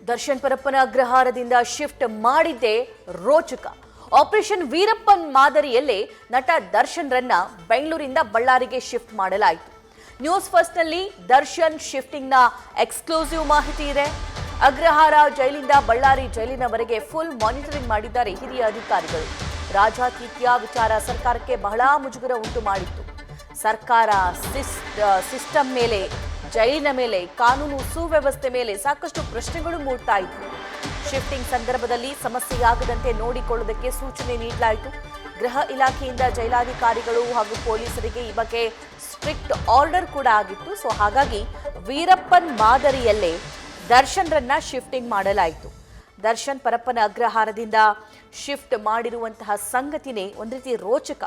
Darshan Parappana ಅಗ್ರಹಾರದಿಂದ shift ಮಾಡಿದ್ದೇ ರೋಚಕ. Operation Veerappan ಮಾದರಿಯಲ್ಲೇ ನಟ ದರ್ಶನ್ ರನ್ನ ಬೆಂಗಳೂರಿಂದ ಬಳ್ಳಾರಿಗೆ ಶಿಫ್ಟ್ ಮಾಡಲಾಯಿತು. ನ್ಯೂಸ್ ಫಸ್ಟ್ ನಲ್ಲಿ ದರ್ಶನ್ ಶಿಫ್ಟಿಂಗ್ ನ ಎಕ್ಸ್ಕ್ಲೂಸಿವ್ ಮಾಹಿತಿ ಇದೆ. ಅಗ್ರಹಾರ ಜೈಲಿಂದ ಬಳ್ಳಾರಿ ಜೈಲಿನವರೆಗೆ ಫುಲ್ ಮಾನಿಟರಿಂಗ್ ಮಾಡಿದ್ದಾರೆ ಹಿರಿಯ ಅಧಿಕಾರಿಗಳು. ರಾಜಾತೀತ್ಯ ವಿಚಾರ ಸರ್ಕಾರಕ್ಕೆ ಬಹಳ ಮುಜುಗರ ಉಂಟು ಮಾಡಿತ್ತು. ಸರ್ಕಾರ ಸಿಸ್ಟಮ್ ಮೇಲೆ, ಜೈಲಿನ ಮೇಲೆ, ಕಾನೂನು ಸುವ್ಯವಸ್ಥೆ ಮೇಲೆ ಸಾಕಷ್ಟು ಪ್ರಶ್ನೆಗಳು ಮೂಡ್ತಾ ಇದ್ವು. ಶಿಫ್ಟಿಂಗ್ ಸಂದರ್ಭದಲ್ಲಿ ಸಮಸ್ಯೆಯಾಗದಂತೆ ನೋಡಿಕೊಳ್ಳುವುದಕ್ಕೆ ಸೂಚನೆ ನೀಡಲಾಯಿತು. ಗೃಹ ಇಲಾಖೆಯಿಂದ ಜೈಲಾಧಿಕಾರಿಗಳು ಹಾಗೂ ಪೊಲೀಸರಿಗೆ ಈ ಬಗ್ಗೆ ಸ್ಟ್ರಿಕ್ಟ್ ಆರ್ಡರ್ ಕೂಡ ಆಗಿತ್ತು. ಸೊ ಹಾಗಾಗಿ ವೀರಪ್ಪನ್ ಮಾದರಿಯಲ್ಲೇ ದರ್ಶನ್ ರನ್ನ ಶಿಫ್ಟಿಂಗ್ ಮಾಡಲಾಯಿತು. ದರ್ಶನ್ ಪರಪ್ಪನ ಅಗ್ರಹಾರದಿಂದ ಶಿಫ್ಟ್ ಮಾಡಿರುವಂತಹ ಸಂಗತಿನೇ ಒಂದು ರೀತಿ ರೋಚಕ.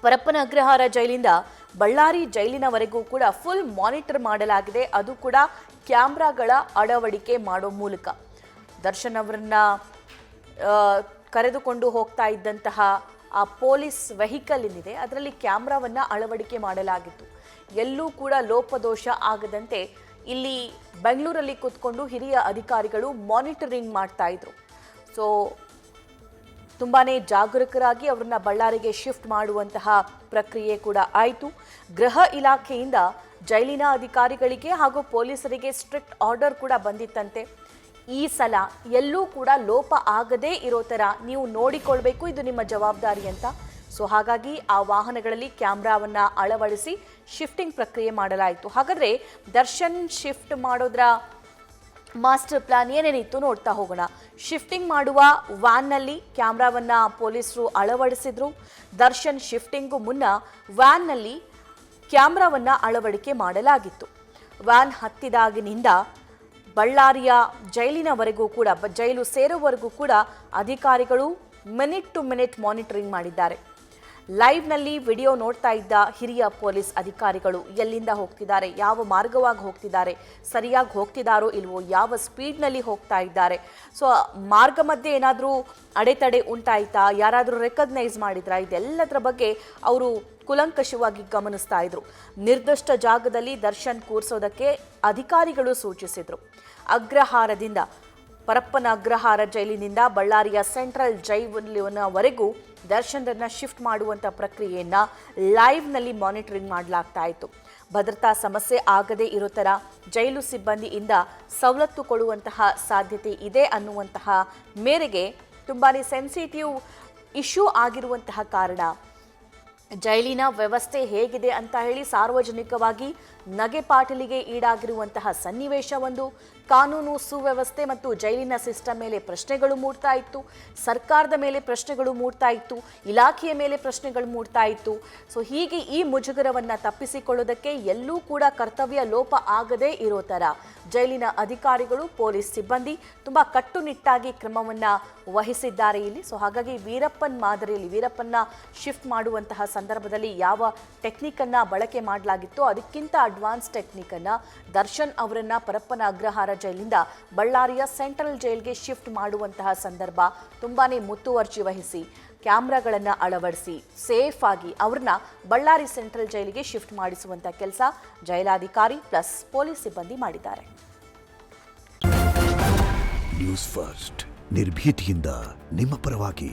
ಪರಪ್ಪನ ಅಗ್ರಹಾರ ಜೈಲಿಂದ ಬಳ್ಳಾರಿ ಜೈಲಿನವರೆಗೂ ಕೂಡ ಫುಲ್ ಮಾನಿಟರ್ ಮಾಡಲಾಗಿದೆ. ಅದು ಕೂಡ ಕ್ಯಾಮ್ರಾಗಳ ಅಳವಡಿಕೆ ಮಾಡೋ ಮೂಲಕ. ದರ್ಶನ್ ಅವರನ್ನ ಕರೆದುಕೊಂಡು ಹೋಗ್ತಾ ಇದ್ದಂತಹ ಆ ಪೊಲೀಸ್ ವೆಹಿಕಲ್ ಏನಿದೆ ಅದರಲ್ಲಿ ಕ್ಯಾಮ್ರಾವನ್ನ ಅಳವಡಿಕೆ ಮಾಡಲಾಗಿತ್ತು. ಎಲ್ಲೂ ಕೂಡ ಲೋಪದೋಷ ಆಗದಂತೆ ಇಲ್ಲಿ ಬೆಂಗಳೂರಲ್ಲಿ ಕೂತ್ಕೊಂಡು ಹಿರಿಯ ಅಧಿಕಾರಿಗಳು ಮಾನಿಟರಿಂಗ್ ಮಾಡ್ತಾ ಇದ್ರು. ಸೊ ತುಂಬಾನೇ ಜಾಗರೂಕರಾಗಿ ಅವರನ್ನ ಬಳ್ಳಾರಿಗೆ ಶಿಫ್ಟ್ ಮಾಡುವಂತಹ ಪ್ರಕ್ರಿಯೆ ಕೂಡ ಆಯಿತು. ಗೃಹ ಇಲಾಖೆಯಿಂದ ಜೈಲಿನ ಅಧಿಕಾರಿಗಳಿಗೆ ಹಾಗೂ ಪೊಲೀಸರಿಗೆ ಸ್ಟ್ರಿಕ್ಟ್ ಆರ್ಡರ್ ಕೂಡ ಬಂದಿತ್ತಂತೆ. ಈ ಸಲ ಎಲ್ಲೂ ಕೂಡ ಲೋಪ ಆಗದೇ ಇರೋ ಥರ ನೀವು ನೋಡಿಕೊಳ್ಬೇಕು, ಇದು ನಿಮ್ಮ ಜವಾಬ್ದಾರಿ ಅಂತ. ಸೊ ಹಾಗಾಗಿ ಆ ವಾಹನಗಳಲ್ಲಿ ಕ್ಯಾಮ್ರಾವನ್ನ ಅಳವಡಿಸಿ ಶಿಫ್ಟಿಂಗ್ ಪ್ರಕ್ರಿಯೆ ಮಾಡಲಾಯಿತು. ಹಾಗಾದ್ರೆ ದರ್ಶನ್ ಶಿಫ್ಟ್ ಮಾಡೋದ್ರ ಮಾಸ್ಟರ್ ಪ್ಲಾನ್ ಏನೇನಿತ್ತು ನೋಡ್ತಾ ಹೋಗೋಣ. ಶಿಫ್ಟಿಂಗ್ ಮಾಡುವ ವ್ಯಾನ್ನಲ್ಲಿ ಕ್ಯಾಮ್ರಾವನ್ನ ಪೊಲೀಸರು ಅಳವಡಿಸಿದ್ರು. ದರ್ಶನ್ ಶಿಫ್ಟಿಂಗು ಮುನ್ನ ವ್ಯಾನ್ನಲ್ಲಿ ಕ್ಯಾಮ್ರಾವನ್ನ ಅಳವಡಿಕೆ ಮಾಡಲಾಗಿತ್ತು. ವ್ಯಾನ್ ಹತ್ತಿದಾಗಿನಿಂದ ಬಳ್ಳಾರಿಯ ಜೈಲಿನವರೆಗೂ ಕೂಡ, ಜೈಲು ಸೇರುವವರೆಗೂ ಕೂಡ ಅಧಿಕಾರಿಗಳು ಮಿನಿಟ್ ಟು ಮಿನಿಟ್ ಮಾನಿಟರಿಂಗ್ ಮಾಡಿದ್ದಾರೆ. ಲೈವ್ನಲ್ಲಿ ವಿಡಿಯೋ ನೋಡ್ತಾ ಇದ್ದ ಹಿರಿಯ ಪೊಲೀಸ್ ಅಧಿಕಾರಿಗಳು ಎಲ್ಲಿಂದ ಹೋಗ್ತಿದ್ದಾರೆ, ಯಾವ ಮಾರ್ಗವಾಗಿ ಹೋಗ್ತಿದ್ದಾರೆ, ಸರಿಯಾಗಿ ಹೋಗ್ತಿದ್ದಾರೋ ಇಲ್ವೋ, ಯಾವ ಸ್ಪೀಡ್ನಲ್ಲಿ ಹೋಗ್ತಾ ಇದ್ದಾರೆ, ಸೊ ಮಾರ್ಗ ಮಧ್ಯೆ ಏನಾದರೂ ಅಡೆತಡೆ ಉಂಟಾಯ್ತಾ, ಯಾರಾದರೂ ರೆಕಗ್ನೈಸ್ ಮಾಡಿದ್ರಾ, ಇದೆಲ್ಲದರ ಬಗ್ಗೆ ಅವರು ಕುಲಂಕಷವಾಗಿ ಗಮನಿಸ್ತಾ ಇದ್ರು. ನಿರ್ದಿಷ್ಟ ಜಾಗದಲ್ಲಿ ದರ್ಶನ್ ಕೂರಿಸೋದಕ್ಕೆ ಅಧಿಕಾರಿಗಳು ಸೂಚಿಸಿದ್ರು. ಅಗ್ರಹಾರದಿಂದ, ಪರಪ್ಪನ ಅಗ್ರಹಾರ ಜೈಲಿನಿಂದ ಬಳ್ಳಾರಿಯ ಸೆಂಟ್ರಲ್ ಜೈಲಿನವರೆಗೂ ದರ್ಶನ್ರನ್ನ ಶಿಫ್ಟ್ ಮಾಡುವಂಥ ಪ್ರಕ್ರಿಯೆಯನ್ನ ಲೈವ್ನಲ್ಲಿ ಮಾನಿಟರಿಂಗ್ ಮಾಡಲಾಗ್ತಾ ಇತ್ತು. ಭದ್ರತಾ ಸಮಸ್ಯೆ ಆಗದೇ ಇರೋ ಥರ ಜೈಲು ಸಿಬ್ಬಂದಿಯಿಂದ ಸವಲತ್ತು ಕೊಡುವಂತಹ ಸಾಧ್ಯತೆ ಇದೆ ಅನ್ನುವಂತಹ ಮೇರೆಗೆ ತುಂಬಾನೇ ಸೆನ್ಸಿಟಿವ್ ಇಶ್ಯೂ ಆಗಿರುವಂತಹ ಕಾರಣ ಜೈಲಿನ ವ್ಯವಸ್ಥೆ ಹೇಗಿದೆ ಅಂತ ಹೇಳಿ ಸಾರ್ವಜನಿಕವಾಗಿ ನಗೆಪಾಟಲಿಗೆ ಈಡಾಗಿರುವಂತಹ ಸನ್ನಿವೇಶ ಒಂದು. ಕಾನೂನು ಸುವ್ಯವಸ್ಥೆ ಮತ್ತು ಜೈಲಿನ ಸಿಸ್ಟಮ್ ಮೇಲೆ ಪ್ರಶ್ನೆಗಳು ಮೂಡ್ತಾ ಇತ್ತು. ಸರ್ಕಾರದ ಮೇಲೆ ಪ್ರಶ್ನೆಗಳು ಮೂಡ್ತಾ ಇತ್ತು. ಇಲಾಖೆಯ ಮೇಲೆ ಪ್ರಶ್ನೆಗಳು ಮೂಡ್ತಾ ಇತ್ತು. ಸೊ ಹೀಗೆ ಈ ಮುಜುಗರವನ್ನು ತಪ್ಪಿಸಿಕೊಳ್ಳೋದಕ್ಕೆ ಎಲ್ಲೂ ಕೂಡ ಕರ್ತವ್ಯ ಲೋಪ ಆಗದೇ ಇರೋ ಥರ ಜೈಲಿನ ಅಧಿಕಾರಿಗಳು, ಪೊಲೀಸ್ ಸಿಬ್ಬಂದಿ ತುಂಬ ಕಟ್ಟುನಿಟ್ಟಾಗಿ ಕ್ರಮವನ್ನು ವಹಿಸಿದ್ದಾರೆ ಇಲ್ಲಿ. ಸೊ ಹಾಗಾಗಿ ವೀರಪ್ಪನ್ ಮಾದರಿಯಲ್ಲಿ, ವೀರಪ್ಪನ್ನ ಶಿಫ್ಟ್ ಮಾಡುವಂತಹ ಸಂದರ್ಭದಲ್ಲಿ ಯಾವ ಟೆಕ್ನಿಕನ್ನು ಬಳಕೆ ಮಾಡಲಾಗಿತ್ತೋ ಅದಕ್ಕಿಂತ ಅಡ್ವಾನ್ಸ್ ಟೆಕ್ನಿಕನ್ನು ದರ್ಶನ್ ಅವರನ್ನ ಪರಪ್ಪನ ಅಗ್ರಹಾರ ಜೈಲಿಂದ ಬಳ್ಳಾರಿಯ ಸೆಂಟ್ರಲ್ ಜೈಲ್ಗೆ ಶಿಫ್ಟ್ ಮಾಡುವಂತಹ ಸಂದರ್ಭ ತುಂಬಾನೇ ಮುತುವರ್ಜಿ ವಹಿಸಿ ಕ್ಯಾಮ್ರಾಗಳನ್ನು ಅಳವಡಿಸಿ ಸೇಫ್ ಆಗಿ ಅವ್ರನ್ನ ಬಳ್ಳಾರಿ ಸೆಂಟ್ರಲ್ ಜೈಲಿಗೆ ಶಿಫ್ಟ್ ಮಾಡಿಸುವಂತ ಕೆಲಸ ಜೈಲಾಧಿಕಾರಿ ಪ್ಲಸ್ ಪೊಲೀಸ್ ಸಿಬ್ಬಂದಿ ಮಾಡಿದ್ದಾರೆ. ನ್ಯೂಸ್ ಫಸ್ಟ್ ನಿರ್ಭೀತಿಯಿಂದ ನಿಮ್ಮ ಪರವಾಗಿ.